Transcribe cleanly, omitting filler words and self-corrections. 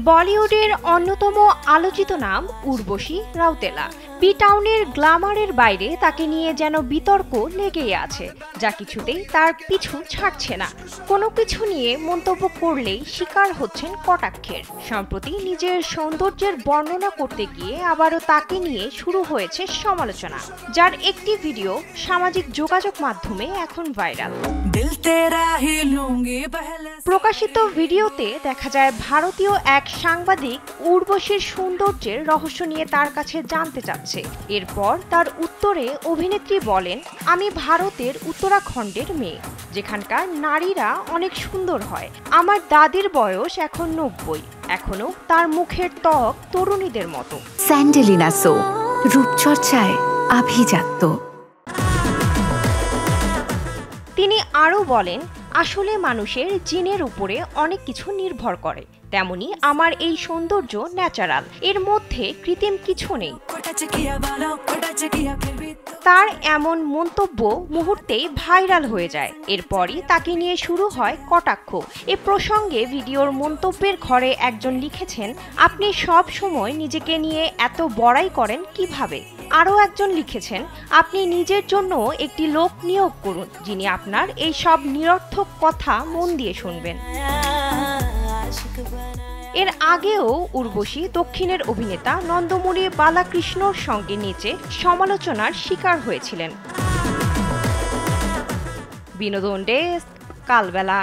বলিউডের অন্যতম আলোচিত নাম উর্বশী রাউতেলা। বি টাউনের গ্ল্যামারের বাইরে তাকে নিয়ে যেন বিতর্ক লেগেই আছে, যা কিছুতেই তার পিছু ছাড়ছে না। কোনো কিছু নিয়ে মন্তব্য করলেই শিকার হচ্ছেন কটাক্ষের। সম্প্রতি নিজের সৌন্দর্যের বর্ণনা করতে গিয়ে আবারও তাকে নিয়ে শুরু হয়েছে সমালোচনা, যার একটি ভিডিও সামাজিক যোগাযোগ মাধ্যমে এখন ভাইরাল। প্রকাশিত ভিডিওতে দেখা যায় ভারতীয় এক সাংবাদিক উর্বশীর সৌন্দর্যের রহস্য নিয়ে তার কাছে জানতে চাচ্ছে। এরপর তার উত্তরে অভিনেত্রী বলেন, আমি ভারতের উত্তরাখণ্ডের মেয়ে, যেখানকার নারীরা অনেক সুন্দর হয়। আমার দাদির বয়স এখন 90, এখনো তার মুখের ত্বক তরুণীদের মতো। স্যান্ডেলিনা সো, রূপচর্চায় আভিজাত্য। তিনি আরও বলেন, আসলে মানুষের জিনের উপরে অনেক কিছু নির্ভর করে, তেমনি আমার এই সৌন্দর্য ন্যাচারাল, এর মধ্যে কৃত্রিম কিছু নেই। তার এমন মন্তব্য মুহূর্তেই ভাইরাল হয়ে যায়। এরপরই তাকে নিয়ে শুরু হয় কটাক্ষ। এ প্রসঙ্গে ভিডিওর মন্তব্যের ঘরে একজন লিখেছেন, আপনি সব সময় নিজেকে নিয়ে এত বড়াই করেন কিভাবে? আরও একজন লিখেছেন, আপনি নিজের জন্য একটি লোক নিয়োগ করুন, যিনি আপনার এই সব নিরর্থক কথা মন দিয়ে শুনবেন। এর আগেও উর্বশী দক্ষিণের অভিনেতা নন্দমুরি বালাকৃষ্ণর সঙ্গে নিচে সমালোচনার শিকার হয়েছিলেন। বিনোদন ডেস্ক, কালবেলা।